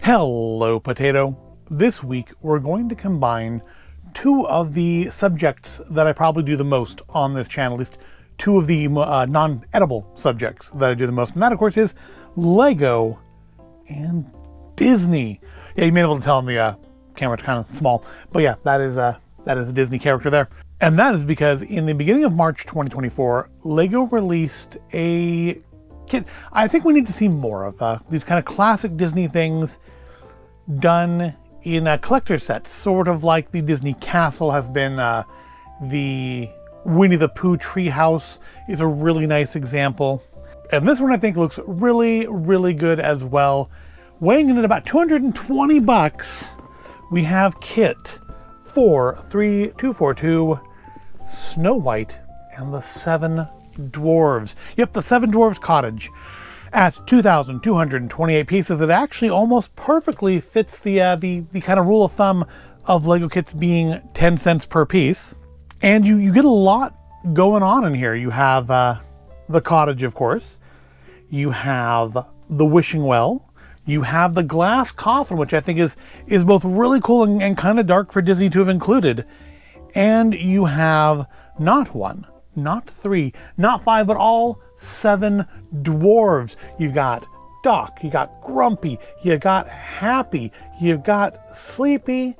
Hello, Potato. This week we're going to combine two of the subjects that I probably do the most on this channel, at least two of the non-edible subjects that I do the most. And that, of course, is Lego and Disney. Yeah, you may be able to tell on the camera's kind of small, but yeah, that is a Disney character there. And that is because in the beginning of March 2024, Lego released a kit. I think we need to see more of these kind of classic Disney things done in collector sets, sort of like the Disney Castle has been. The Winnie the Pooh treehouse is a really nice example. And this one I think looks really, really good as well. Weighing in at about 220 bucks, we have Kit 43242, Snow White and the Seven Dwarves. Yep, the Seven Dwarves cottage. At 2,228 pieces, it actually almost perfectly fits the kind of rule of thumb of Lego kits being 10 cents per piece. And you get a lot going on in here. You have the cottage, of course. You have the wishing well. You have the glass coffin, which I think is both really cool and kind of dark for Disney to have included. And you have not one, not three, not five, but all 7 dwarves. You've got Doc, you got Grumpy, you got Happy, you've got Sleepy,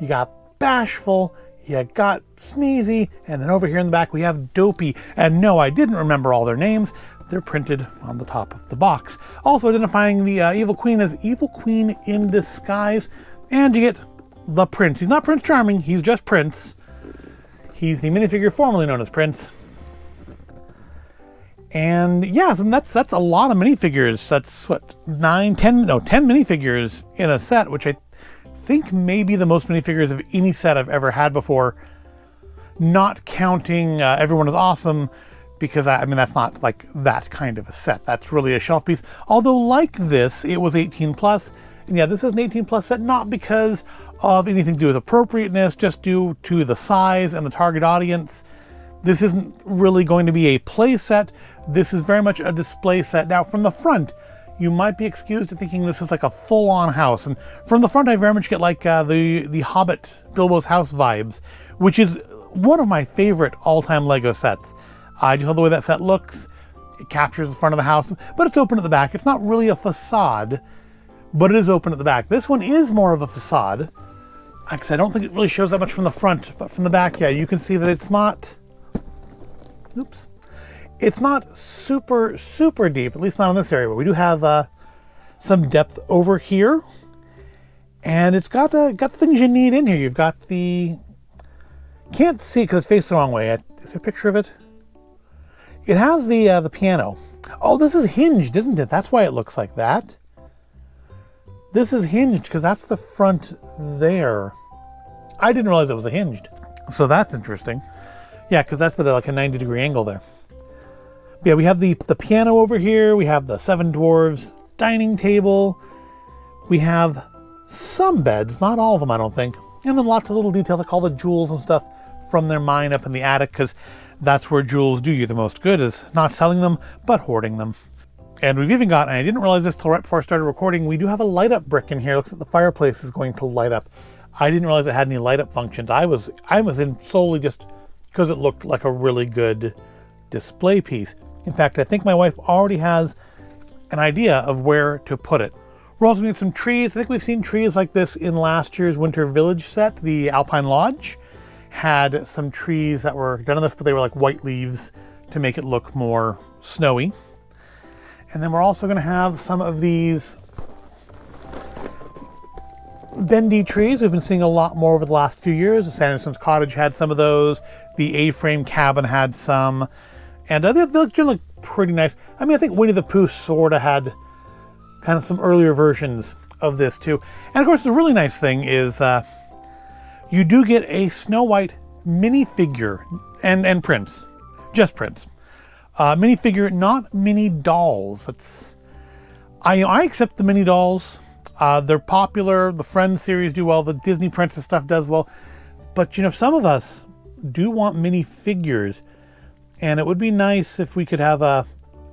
you got Bashful, you got Sneezy, and then over here in the back we have Dopey. And no, I didn't remember all their names. They're printed on the top of the box. Also identifying the Evil Queen as Evil Queen in disguise. And you get the Prince. He's not Prince Charming, he's just Prince. He's the minifigure formerly known as Prince. And yeah, so that's a lot of minifigures. That's what, 10 minifigures in a set, which I think may be the most minifigures of any set I've ever had before. Not counting Everyone is Awesome, because I mean, that's not like that kind of a set. That's really a shelf piece. Although like this, it was 18 plus. And yeah, this is an 18 plus set, not because of anything to do with appropriateness, just due to the size and the target audience. This isn't really going to be a play set. This is very much a display set. Now, from the front, you might be excused to thinking this is like a full-on house. And from the front, I very much get like the Hobbit, Bilbo's house vibes, which is one of my favorite all-time Lego sets. I just love the way that set looks. It captures the front of the house, but it's open at the back. It's not really a facade, but it is open at the back. This one is more of a facade, because I don't think it really shows that much from the front, but from the back, yeah, you can see that it's not, it's not super, super deep, at least not in this area, but we do have some depth over here. And it's got the things you need in here. You've got the, can't see because it's faced the wrong way. Is there a picture of it? It has the piano. Oh, this is hinged, isn't it? That's why it looks like that. This is hinged because that's the front there. I didn't realize it was a hinged. So that's interesting. Yeah, because that's at like a 90-degree angle there. But yeah, we have the piano over here. We have the 7 dwarves dining table. We have some beds, not all of them, I don't think. And then lots of little details like all the jewels and stuff from their mine up in the attic, because that's where jewels do you the most good, is not selling them, but hoarding them. And we've even got, and I didn't realize this till right before I started recording, we do have a light up brick in here. Looks like the fireplace is going to light up. I didn't realize it had any light up functions. I was in solely just because it looked like a really good display piece. In fact, I think my wife already has an idea of where to put it. We're also going to get some trees. I think we've seen trees like this in last year's Winter Village set. The Alpine Lodge had some trees that were done on this, but they were like white leaves to make it look more snowy. And then we're also going to have some of these bendy trees. We've been seeing a lot more over the last few years. The Sanderson's Cottage had some of those. The A-frame cabin had some. And they look pretty nice. I mean, I think Winnie the Pooh sort of had kind of some earlier versions of this too. And of course, the really nice thing is you do get a Snow White minifigure and Prince, just Prince. Minifigure, not mini dolls. I accept the mini dolls. They're popular. The Friends series do well. The Disney Princess stuff does well. But you know, some of us do want minifigures, and it would be nice if we could have a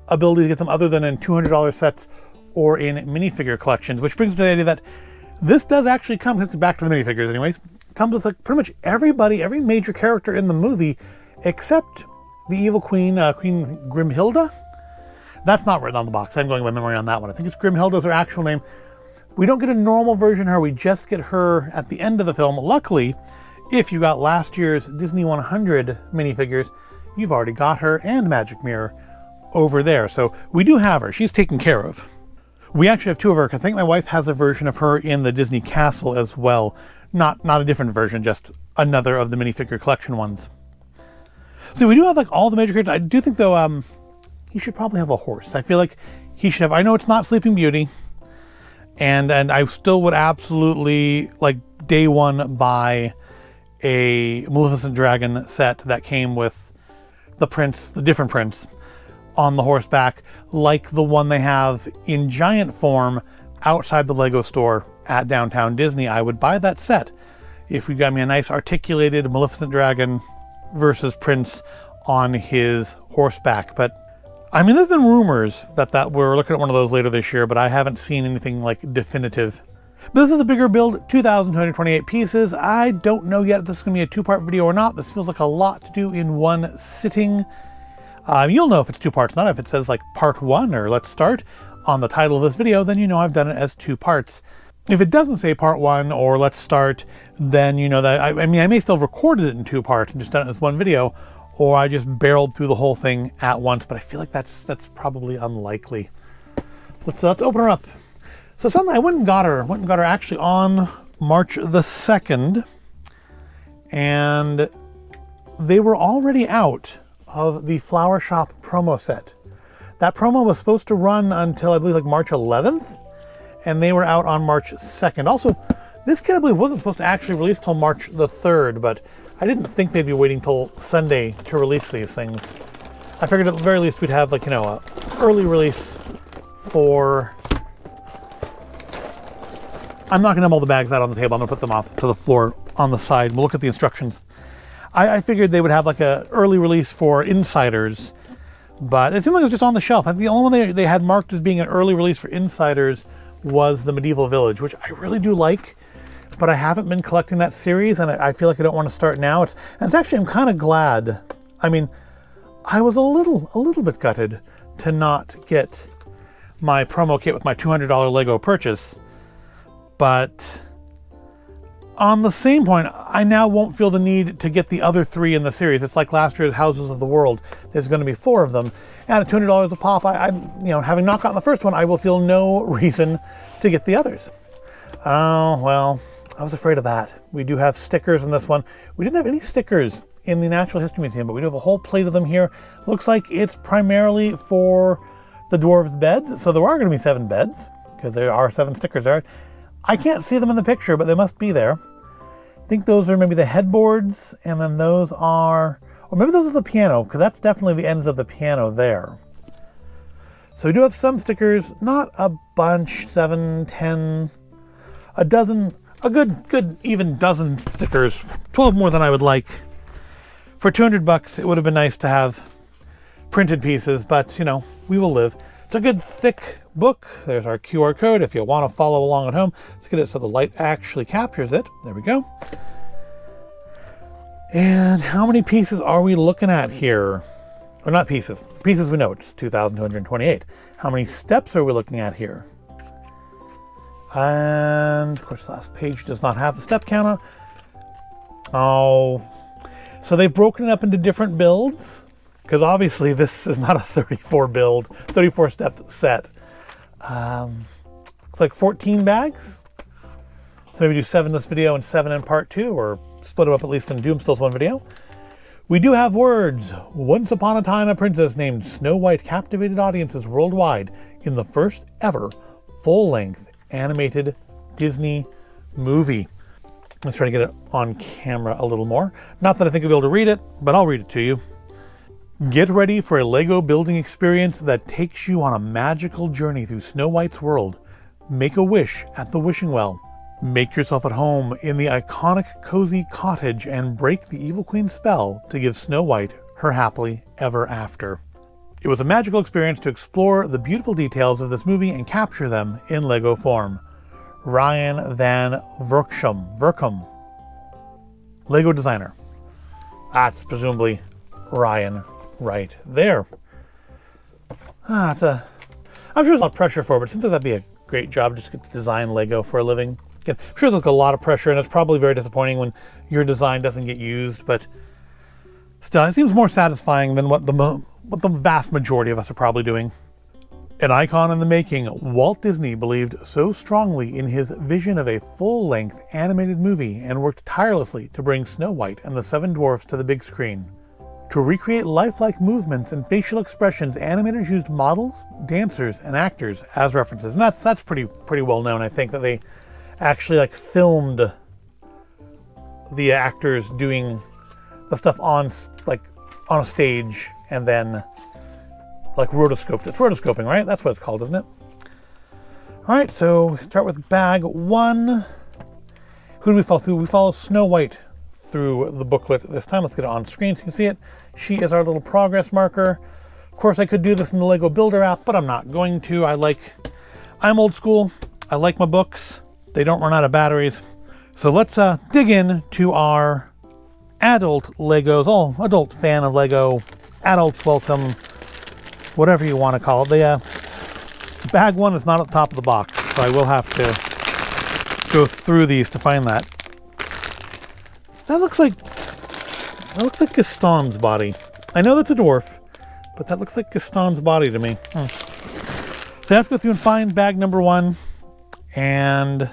ability to get them other than in $200 sets or in minifigure collections, which brings me to the idea that this does actually come, back to the minifigures anyways, comes with like pretty much everybody, every major character in the movie, except the evil queen, Queen Grimhilda. That's not written on the box. I'm going by memory on that one. I think it's Grimhilda's her actual name. We don't get a normal version of her. We just get her at the end of the film. Luckily, if you got last year's Disney 100 minifigures, you've already got her and Magic Mirror over there. So we do have her. She's taken care of. We actually have two of her. I think my wife has a version of her in the Disney Castle as well. Not a different version, just another of the minifigure collection ones. So we do have like all the major characters. I do think though, he should probably have a horse. I feel like he should have, I know it's not Sleeping Beauty, and I still would absolutely like day one buy a Maleficent Dragon set that came with the prince, the different prince on the horseback, like the one they have in giant form outside the Lego store at Downtown Disney. I would buy that set if you got me a nice articulated Maleficent Dragon versus Prince on his horseback. But I mean, there's been rumors that we're looking at one of those later this year, but I haven't seen anything like definitive. But this is a bigger build, 2,228 pieces. I don't know yet if this is going to be a two-part video or not. This feels like a lot to do in one sitting. You'll know if it's two parts, not if it says like part one or let's start on the title of this video, then you know I've done it as two parts. If it doesn't say part one or let's start, then you know that, I mean, I may still have recorded it in two parts and just done it as one video, or I just barreled through the whole thing at once, but I feel like that's probably unlikely. Let's open her up. So suddenly I went and got her actually on March the 2nd, and they were already out of the Flower Shop promo set. That promo was supposed to run until I believe like March 11th, and they were out on March 2nd. Also, this kit I believe wasn't supposed to actually release till March the 3rd, but I didn't think they'd be waiting till Sunday to release these things. I figured at the very least we'd have like, you know, a early release for... I'm not gonna have all the bags out on the table. I'm gonna put them off to the floor on the side. We'll look at the instructions. I figured they would have like a early release for Insiders, but it seemed like it was just on the shelf. I think the only one they had marked as being an early release for Insiders was the Medieval Village, which I really do like, but I haven't been collecting that series, and I feel like I don't want to start now. It's actually, I'm kind of glad. I mean, I was a little bit gutted to not get my promo kit with my $200 Lego purchase, but on the same point, I now won't feel the need to get the other three in the series. It's like last year's Houses of the World. There's going to be 4 of them, and at $200 a pop, I'm, you know, having not gotten the first one, I will feel no reason to get the others. Oh, well, I was afraid of that. We do have stickers in this one. We didn't have any stickers in the Natural History Museum, but we do have a whole plate of them here. Looks like it's primarily for the dwarves' beds, so there are going to be 7 beds, because there are 7 stickers there. I can't see them in the picture, but they must be there. I think those are maybe the headboards, and then those are, or maybe those are the piano, because that's definitely the ends of the piano there. So we do have some stickers, not a bunch, 7, 10, a dozen, a good even dozen stickers, 12 more than I would like. For $200, it would have been nice to have printed pieces, but you know, we will live. It's a good thick book. There's our QR code if you want to follow along at home. Let's get it so the light actually captures it. There we go. And how many pieces are we looking at here? Or not pieces. Pieces we know, it's 2,228. How many steps are we looking at here? And of course, the last page does not have the step counter. Oh, so they've broken it up into different builds, because obviously this is not a 34 step set. Looks like 14 bags. So maybe do 7 in this video and 7 in part 2, or split them up at least in Doomstill's one video. We do have words. Once upon a time, a princess named Snow White captivated audiences worldwide in the first ever full-length animated Disney movie. Let's try to get it on camera a little more. Not that I think you'll be able to read it, but I'll read it to you. Get ready for a Lego building experience that takes you on a magical journey through Snow White's world. Make a wish at the wishing well. Make yourself at home in the iconic cozy cottage and break the evil queen's spell to give Snow White her happily ever after. It was a magical experience to explore the beautiful details of this movie and capture them in Lego form. Ryan van Verkum, Lego designer. That's presumably Ryan right there. I'm sure there's a lot of pressure for it, but it seems like that'd be a great job just to get to design Lego for a living. Again, I'm sure there's a lot of pressure, and it's probably very disappointing when your design doesn't get used, but still, it seems more satisfying than what the vast majority of us are probably doing. An icon in the making, Walt Disney believed so strongly in his vision of a full-length animated movie and worked tirelessly to bring Snow White and the Seven Dwarfs to the big screen. To recreate lifelike movements and facial expressions, animators used models, dancers, and actors as references. And that's pretty well known. I think that they actually filmed the actors doing the stuff on a stage and then rotoscoped. It's rotoscoping, right? That's what it's called, isn't it? All right, so we start with bag 1. Who do we follow through? We follow Snow White through the booklet this time. Let's get it on screen so you can see it. She is our little progress marker. Of course, I could do this in the Lego Builder app, but I'm not going to. I'm old school. I like my books. They don't run out of batteries. So let's dig in to our adult Legos. Oh, adult fan of Lego. Adults welcome. Whatever you want to call it. The bag 1 is not at the top of the box, so I will have to go through these to find that. That looks like Gaston's body. I know that's a dwarf, but that looks like Gaston's body to me. So I have to go through and find bag number 1, and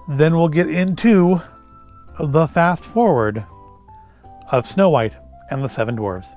then we'll get into the fast forward of Snow White and the Seven Dwarves.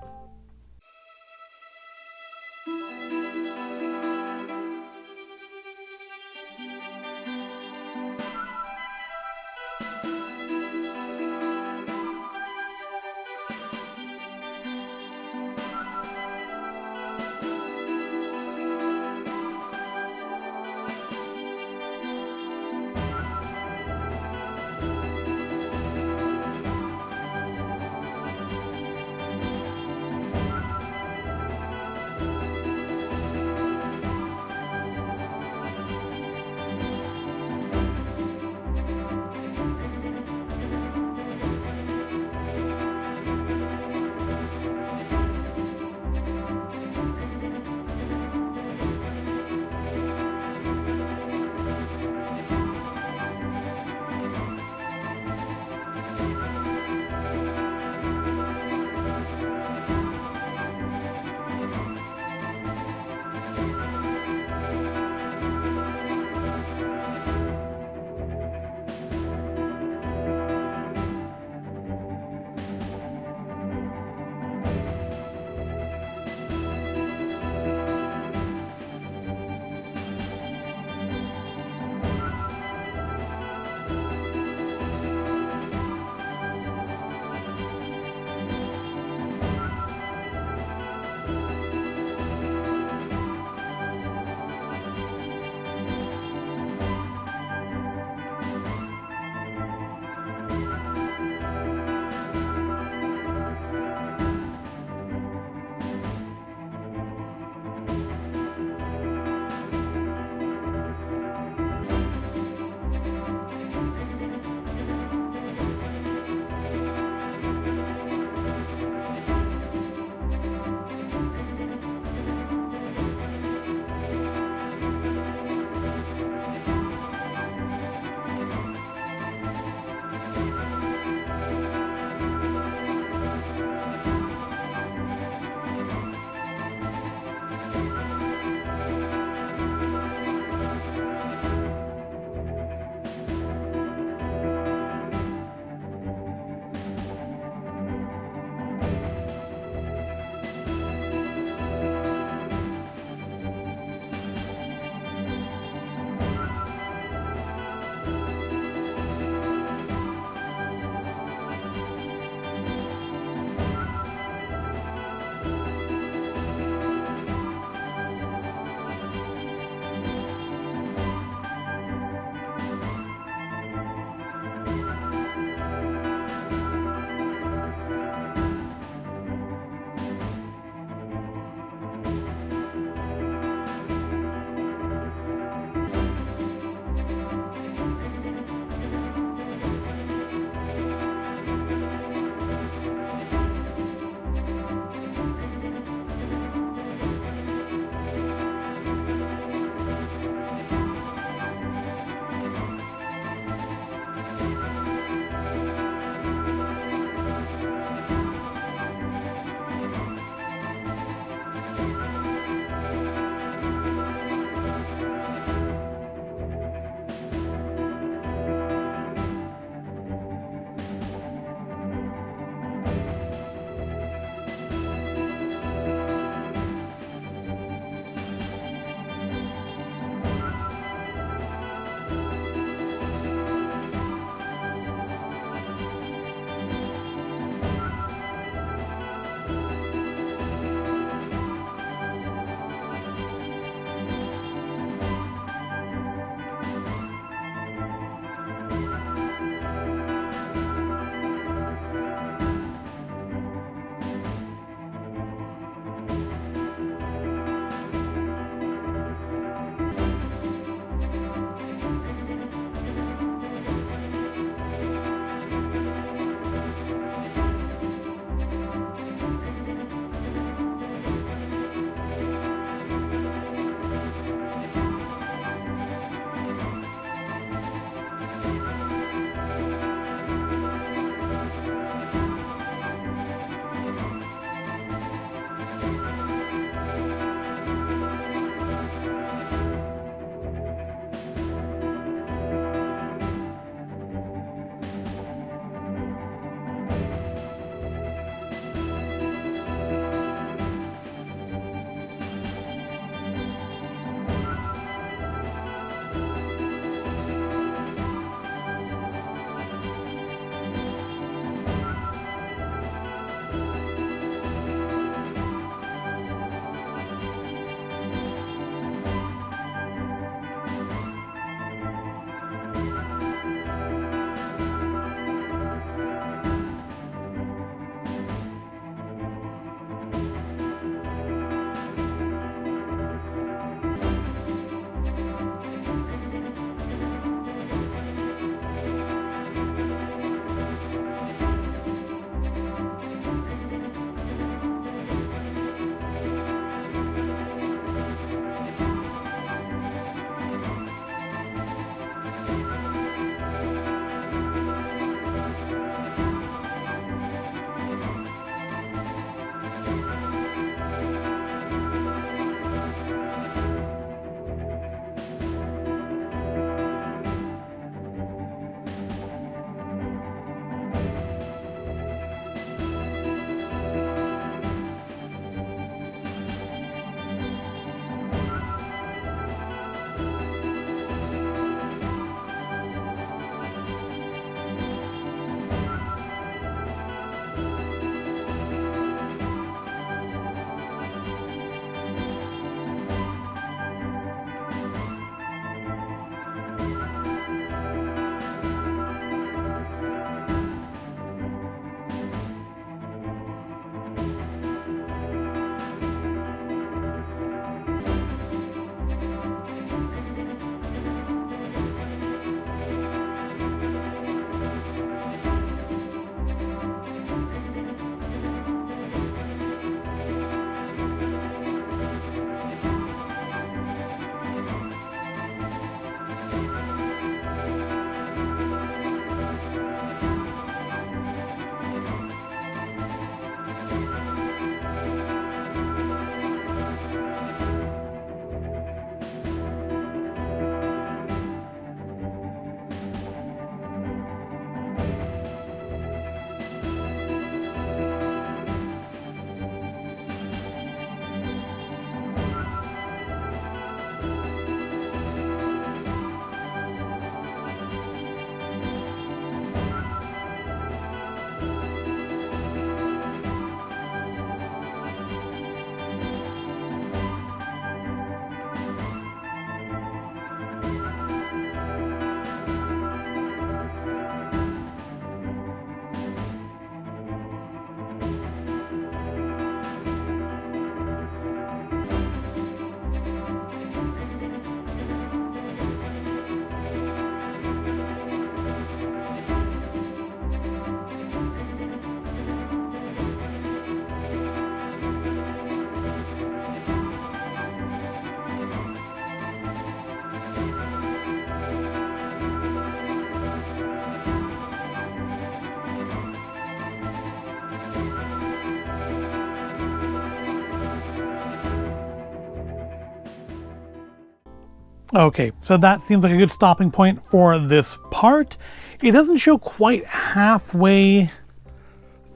Okay, so that seems like a good stopping point for this part. It doesn't show quite halfway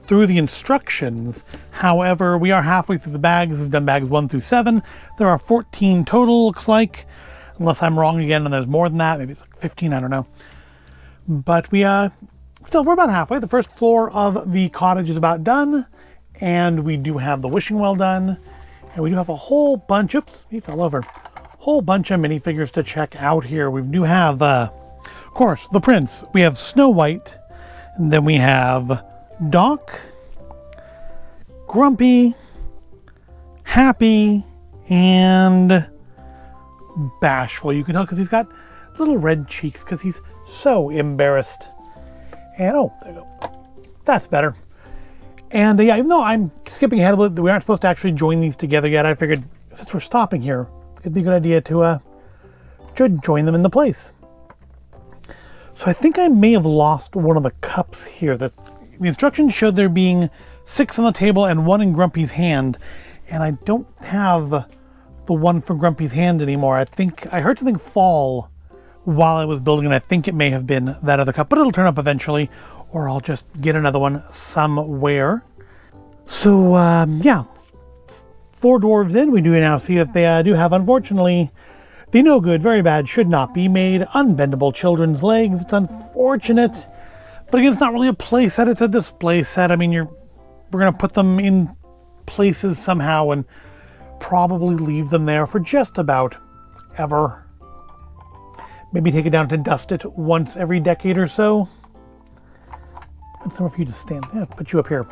through the instructions. However, we are halfway through the bags. We've done bags 1 through 7. There are 14 total, looks like. Unless I'm wrong again and there's more than that. Maybe it's like 15, I don't know. But we're about halfway. The first floor of the cottage is about done. And we do have the wishing well done. And we do have a whole bunch, oops, he fell over. Whole bunch of minifigures to check out here. We do have, of course, the prince. We have Snow White. And then we have Doc, Grumpy, Happy, and Bashful. You can tell because he's got little red cheeks because he's so embarrassed. And oh, there you go. That's better. And yeah, even though I'm skipping ahead a little bit, we aren't supposed to actually join these together yet. I figured since we're stopping here, it'd be a good idea to join them in the place. So I think I may have lost one of the cups here. The instructions showed there being 6 on the table and 1 in Grumpy's hand. And I don't have the one for Grumpy's hand anymore. I think I heard something fall while I was building, and I think it may have been that other cup, but it'll turn up eventually, or I'll just get another one somewhere. So yeah, 4 dwarves in, we do now see that they do have, unfortunately, the no good, very bad, should not be made, unbendable children's legs. It's unfortunate, but again, it's not really a play set, it's a display set. I mean, we're going to put them in places somehow and probably leave them there for just about ever. Maybe take it down to dust it once every decade or so. And some of you to stand. Yeah, put you up here.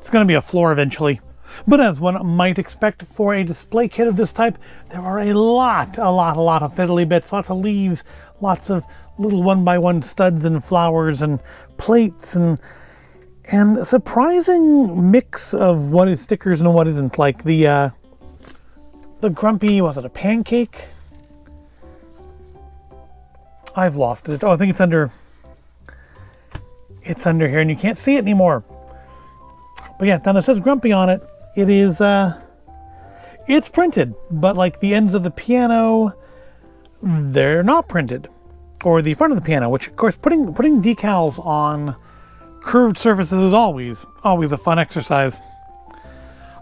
It's going to be a floor eventually. But as one might expect for a display kit of this type, there are a lot of fiddly bits, lots of leaves, lots of little 1x1 studs and flowers and plates and a surprising mix of what is stickers and what isn't. Like the Grumpy, was it a pancake? I've lost it. Oh, I think it's under here and you can't see it anymore. But yeah, now that says Grumpy on it, it is, it's printed, but like the ends of the piano, they're not printed. Or the front of the piano, which of course putting decals on curved surfaces is always a fun exercise.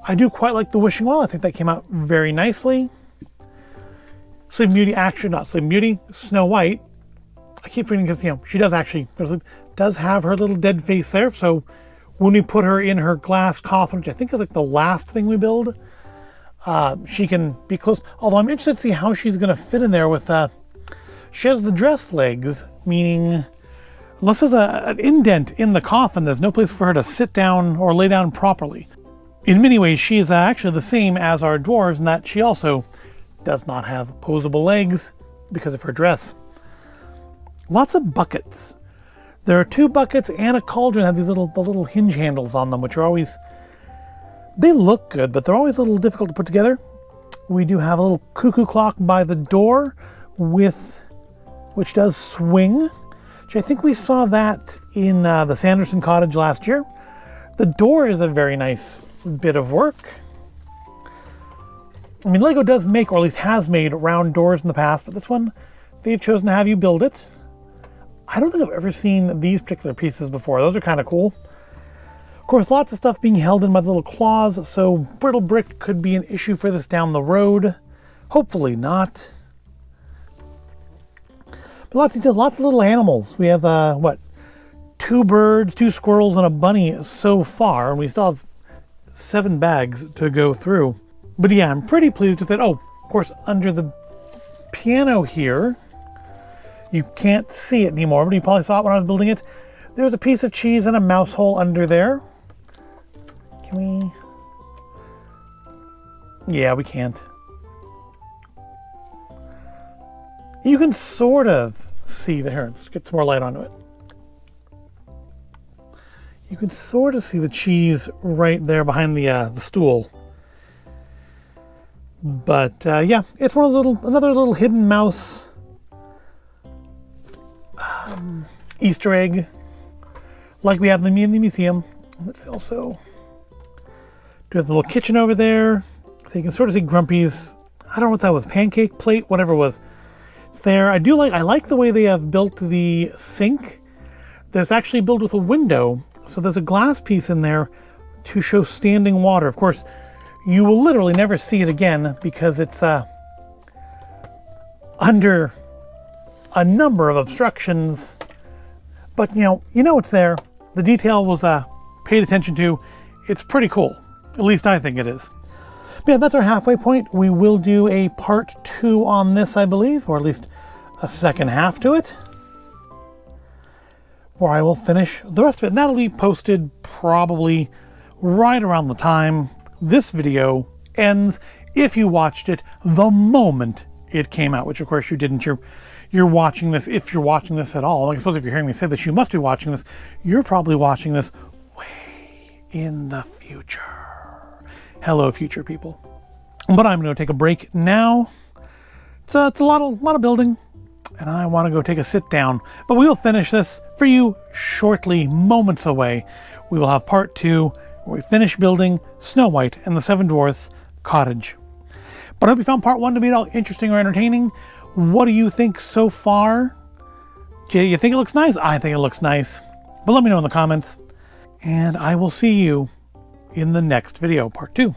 I do quite like the wishing well. I think that came out very nicely. Sleeping Beauty, actually not Sleeping Beauty, Snow White. I keep forgetting because, she does have her little dead face there. So when we put her in her glass coffin, which I think is like the last thing we build, she can be close. Although I'm interested to see how she's going to fit in there with, she has the dress legs, meaning unless there's an indent in the coffin, there's no place for her to sit down or lay down properly. In many ways, she is actually the same as our dwarves in that she also does not have posable legs because of her dress. Lots of buckets. There are 2 buckets and a cauldron that have these little hinge handles on them, which are always, they look good, but they're always a little difficult to put together. We do have a little cuckoo clock by the door which does swing, which I think we saw that in the Sanderson cottage last year. The door is a very nice bit of work. I mean, Lego does make, or at least has made, round doors in the past, but this one, they've chosen to have you build it. I don't think I've ever seen these particular pieces before. Those are kind of cool. Of course, lots of stuff being held in by the little claws, so brittle brick could be an issue for this down the road. Hopefully not. But lots of details, lots of little animals. We have, 2 birds, 2 squirrels, and a bunny so far, and we still have 7 bags to go through. But yeah, I'm pretty pleased with it. Oh, of course, under the piano here, you can't see it anymore, but you probably saw it when I was building it. There's a piece of cheese and a mouse hole under there. Can we? Yeah, we can't. You can sort of see the, here, let's get some more light onto it. You can sort of see the cheese right there behind the stool. But yeah, it's one of those another little hidden mouse Easter egg, like we have in the museum. Let's also do have the little kitchen over there, so you can sort of see Grumpy's, I don't know what that was, pancake plate, whatever it was. It's there. I like the way they have built the sink. That's actually built with a window. So there's a glass piece in there to show standing water. Of course, you will literally never see it again because it's under a number of obstructions. But you know it's there. The detail was paid attention to. It's pretty cool. At least I think it is. But yeah, that's our halfway point. We will do a part 2 on this, I believe, or at least a second half to it, where I will finish the rest of it. And that'll be posted probably right around the time this video ends, if you watched it the moment it came out, which of course you didn't. You're watching this, if you're watching this at all. I suppose if you're hearing me say this, you must be watching this. You're probably watching this way in the future. Hello, future people. But I'm going to take a break now. It's a lot of building, and I want to go take a sit down. But we will finish this for you shortly, moments away. We will have part 2, where we finish building Snow White and the Seven Dwarfs cottage. But I hope you found part 1 to be at all interesting or entertaining. What do you think so far? Do you think it looks nice? I think it looks nice. But let me know in the comments, and I will see you in the next video, part 2.